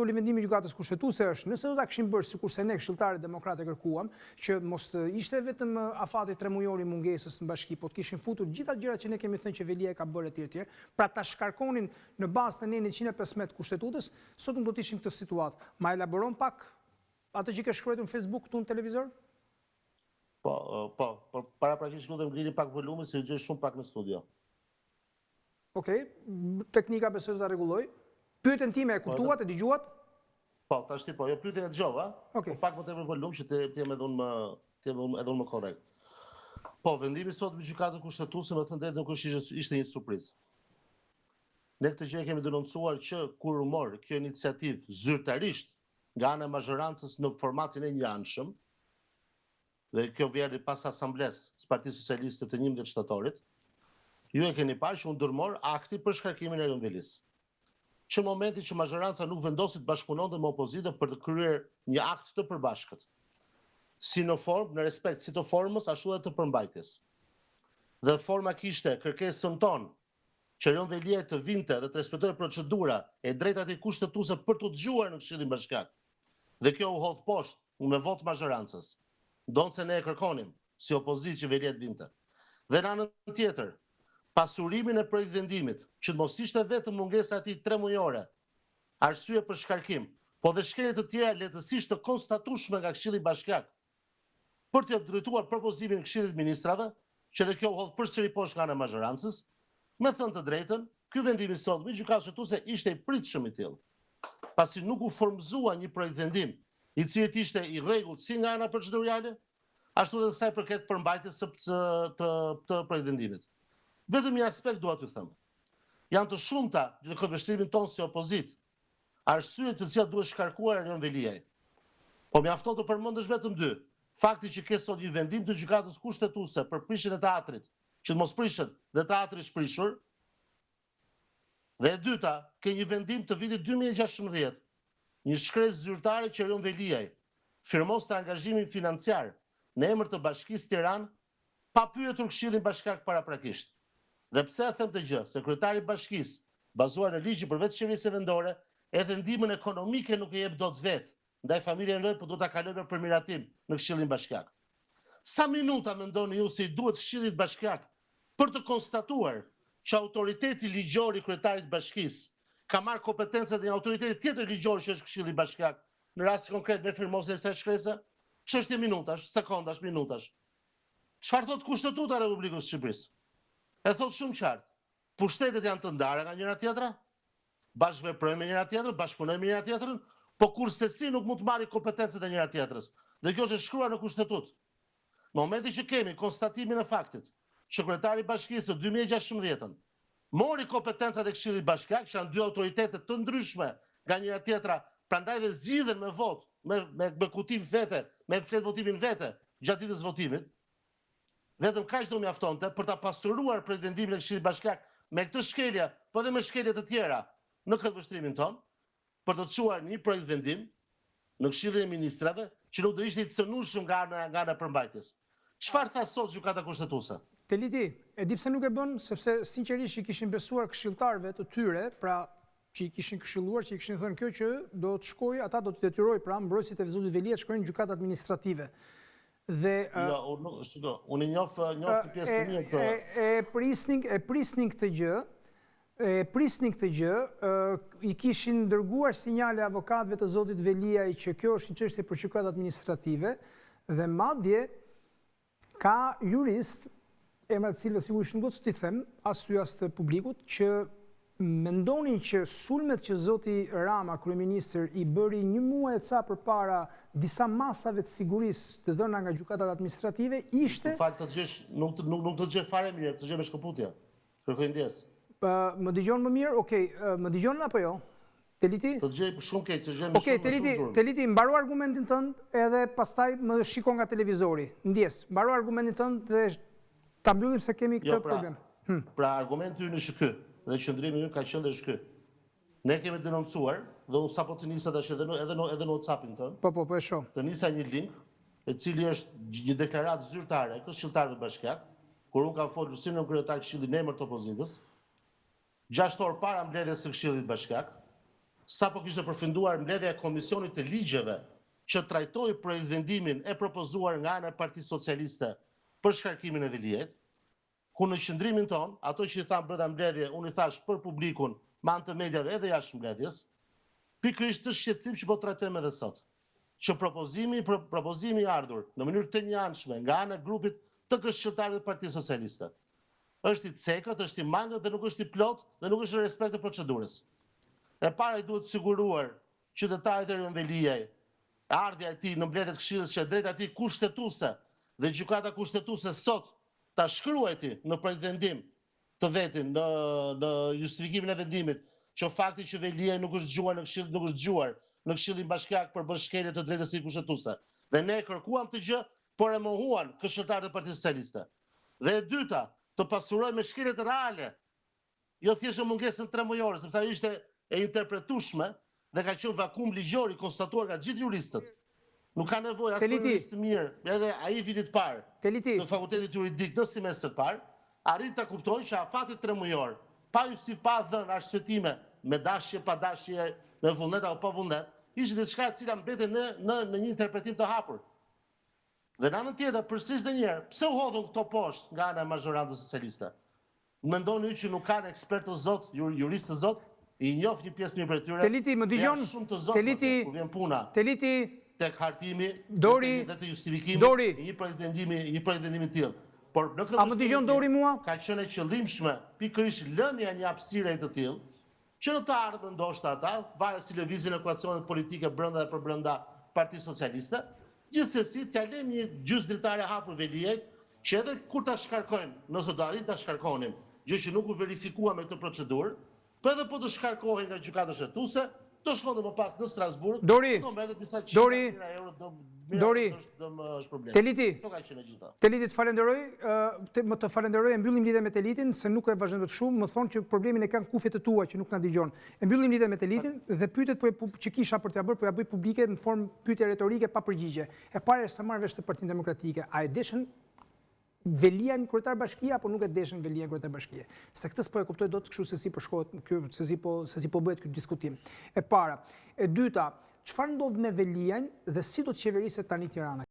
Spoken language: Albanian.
Vendimi i gjykatës kushtetuese është, nëse do ta kishim bërë sikurse ne këshilltarët demokratë kërkuam, që mos ishte vetëm afati 3 mujor i mungesës në bashki, po të kishin futur gjitha gjërat që ne kemi thënë që Velia e ka bërë etj, pra ta shkarkonin në bazë të nenit 115 kushtetutës, sot nuk do të ishim këtë situatë. Ma elaboron pak atë që ke shkruar në Facebook këtu në televizor? Po, paraprakisht lutem ngrini pak volumin se gjej shumë pak në studio. Okej, teknika besoj do ta rregulloj. Pyetjen time e kuptuat, e dëgjuat? Po, tashti po, jo pyetjen e dëgjova, po pak më tepër volum që të jem edhe unë më korrekt. Po, vendimi sot me gjykatën kushtetuese më thënë drejt nuk ishte një surprizë. Ne këtë gjë kemi denoncuar që kur u mor kjo iniciativë zyrtarisht nga ana e mazhorancës në formatin e njëanshëm, dhe kjo vjerdi pas asamblesë së Partisë Socialiste të 11 shtatorit, ju e keni parë që u ndërmor akti për shkarkimin e Rënvelis. Që në momenti që mazhoranca nuk vendosi të bashkëpunonte me opozitën për të kryer një akt të përbashkët, si në formë, në respekt si të formës, ashtu edhe të përmbajtjes. Dhe forma kishte kërkesën tonë që Rënvelia të vinte dhe të respektojë procedura e drejtat e kushtetuese për të dëgjuar në Këshillin Bashkiak. Dhe kjo u hodh poshtë me votë mazhorancës. Donse ne e kërkonim si opozitë që Velia të vinte. Dhe në anën tjetër, pasurimin e projekt vendimit, që mos ishte vetëm mungesa e tij 3 mujore, arsye për shkarkim, po dhe shkelje të tjera lehtësisht të konstatueshme nga Këshilli Bashkiak, për të drejtuar propozimin e Këshillit Ministrave, që dhe kjo u hodh përsëri poshtë nga ana e mazhorancës, me thënë të drejtën, ky vendim i sotëm i gjykatës kushtetuese ishte i pritshëm i tillë, pasi nuk u formzua një projekt vendim, i cili ishte i rregullt si nga ana procedurale, ashtu edhe sa i përket përmbajtjes të projekt vendimit. Vetëm një aspekt dua t'ju them. Janë të shumta në këndvështrimin tonë si opozitë, arsyet të cilat duhet shkarkuar Rënveliaj. Po mjafton të përmendesh vetëm 2. Fakti që ke sot një vendim të gjykatës kushtetuese për prishjen e teatrit, që të mos prishet dhe teatri i shprishur. Dhe e dyta, ke një vendim të vitit 2016, një shkresë zyrtare që Rënveliaj firmoste angazhimin financiar në emër të Bashkisë Tiranë, pa pyetur Këshillin Bashkiak paraprakisht. Dhe pse e them të gjë, sekretari i Bashkisë, bazuar në ligjin për vetë qeverisë vendore, edhe ndihmën ekonomike nuk e jep dot vetë, ndaj familjen Roj, po do ta kalojë për miratim në Këshillin Bashkiak. Sa minuta mendoni ju se i duhet Këshillit Bashkiak për të konstatuar që autoriteti ligjor i kryetarit të Bashkisë ka marrë kompetencat e një autoriteti tjetër ligjor që është Këshilli Bashkiak, në rast konkret me firmosjen e kësaj shkrese? Çështje minutash, sekondash, minutash. Çfarë thot Kushtetuta e Republikës së Shqipërisë? E thot shumë qartë. Pushtetet janë të ndara nga njëra tjetra, bashkëveprojnë me njëra tjetrën, bashkëpunojnë me njëra tjetrën, po kurse nuk mund të marrë kompetencët e njëra tjetrës. Dhe kjo është e shkruar në Kushtetutë. Në momentin që kemi konstatimin e faktit që kryetari i Bashkisë në 2016 mori kompetencat e Këshillit Bashkiak, që janë 2 autoritete të ndryshme nga njëra tjetra, prandaj dhe zgjidhen me votë, me kutim vete, me fletë votimin vete gjatë ditës votimit. Vetëm kaq do mjaftonte për ta pasuruar pretendimin e Këshillit Bashkiak me këtë shkelje, po edhe me shkelje të tjera në këtë vështrimin tonë, për të çuar një projekt vendim në Këshillin e Ministrave që nuk do ishte i cënueshëm nga ana e përmbajtjes. Çfarë tha sot gjykata kushtetuese? Teliti, e di pse nuk e bën, sepse sinqerisht i kishin besuar këshilltarëve të tyre, pra që i kishin këshilluar, që i kishin thënë kjo që do të shkojë, ata do të detyrojë pra mbrojtësit e Zotit Velia të shkojnë në gjykatë administrative. Dhe unë njoh pjesën e mirë këtë. E prisnin këtë gjë, i kishin dërguar sinjale avokatëve të Zotit Veliaj që kjo është një çështje për gjykatë administrative dhe madje ka jurist, emrat të cilëve sigurisht nuk do të t'i them, as ty as të publikut, që mendonin që sulmet që zoti Rama, kryeministër, i bëri një muaj e ca përpara disa masave të sigurisë të dhëna nga gjykatat administrative ishte... Në fakt nuk të gjej fare mirë, të gjej me shkëputje. Kërkoj ndjes. Më dëgjon më mirë? Okej, më dëgjon apo jo? Teliti? Të gjej shumë keq, të gjej me shumë zhurmë. Teliti, mbaro argumentin tënd edhe pastaj më shiko nga televizori. Ndjes, mbaro argumentin tënd dhe ta mbyllim se kemi këtë problem. Pra argumenti ynë është ky. Dhe qëndrimi ynë ka qenë ky. Ne kemi denoncuar, dhe unë sapo të nisa tash edhe në WhatsApp-in tënd. Po e shoh. Të nisa një link, e cili është një deklaratë zyrtare e Këshilltarëve Bashkiak, kur unë kam folur si në kryetar Këshillit në emër të opozitës, 6 orë para mbledhjes së Këshillit Bashkiak, sapo kishte përfunduar mbledhja e Komisionit të Ligjeve që trajtoi projektvendimin e propozuar nga ana e Partisë Socialiste për shkarkimin e Veliajt, ku në qëndrimin ton, ato që i thamë brenda mbledhje, unë i thash për publikun, me anë të mediave edhe jashtë mbledhjes, pikërisht të shqetësim që po trajtojmë edhe sot, që propozimi i ardhur në mënyrë të njëanshme nga ana e grupit të këshilltarëve të Partisë Socialiste është i cekët, është i mangët dhe nuk është i plot dhe nuk është në respekt të procedurës. E para i duhet siguruar qytetarit e Erion Veliaj, ardhja e tij në mbledhjet e Këshillës që drejta e tij kushtetuese dhe gjykata kushtetuese sot ta shkruajti në projektvendim të vetin në justifikimin e vendimit që fakti që Veliaj nuk është dëgjuar në Këshill nuk është dëgjuar në Këshillin Bashkiak për bashkëngjerje të drejtës së kushtetuese. Dhe ne kërkuam të gjë, por e mohuan këshilltarët e Partisë Socialiste. Dhe e dyta, të pasuroj me shkeljet reale, jo thjesht mungesën tremujore, sepse ajo ishte e interpretueshme dhe ka qenë vakum ligjor i konstatuar nga gjithë juristët. Nuk ka nevojë as për juristë mirë, edhe ai vitit parë të fakultetit juridik në semestrin parë, arrit ta kuptojë që afati tremujor, pa dhënë arsyetime me dashje, pa dashje, me vullnet apo pa vullnet, ishte diçka e cila mbetej në një interpretim të hapur. Dhe në anën tjetër, përsëris edhe një herë, pse u hodhën këto poshtë nga ana e mazhorancës socialiste? Mendoni ju që nuk kanë ekspertë zot, juristë zot, i njoh një pjesë mirë për tyre. Teliti, më dëgjon? Shumë të zotë, ku vjen puna. Teliti, tek hartimi Dori, dhe të justifikimit Dori, një projektendimi të tillë. Por në a më dëgjon Dori mua? Ka qenë e qëllimshme pikërisht lënia një hapësire të tillë, që në të ardhmen ndoshta ata, varet si lëvizjen e ekuacionit politike brenda dhe përbrenda Partisë Socialiste, gjithsesi t'ia lëmë një gjysmë dritare hapur Veliajt, që edhe kur ta shkarkojnë, nëse do arrit ta shkarkonim, gjë që nuk u verifikua me këtë procedurë, por edhe po të shkarkohen nga gjykata kushtetuese, do shkonte më pas në Strasburg, Dori, Teliti, Teliti të falenderoj, më të falenderoj, e mbyllim lidhje me Telitin, se nuk e vazhdojmë shumë, më thonë që problemin e kanë kufjet e tua që nuk na dëgjon. E mbyllim lidhje me Telitin dhe pyetjet që kisha për t'ia bërë, po ja bëj publike në formë pyetje retorike pa përgjigje. E para është sa marr vesh të Partinë Demokratike, a e deshën Veliaj në kryetar bashkie apo nuk e deshën Veliaj në kryetar bashkie? Se këtë s'po e kuptoj dot kështu se si po shkohet ky, se si po bëhet ky diskutim. E para, e dyta, çfarë ndodh me Veliajn dhe si do të qeveriset tani Tirana?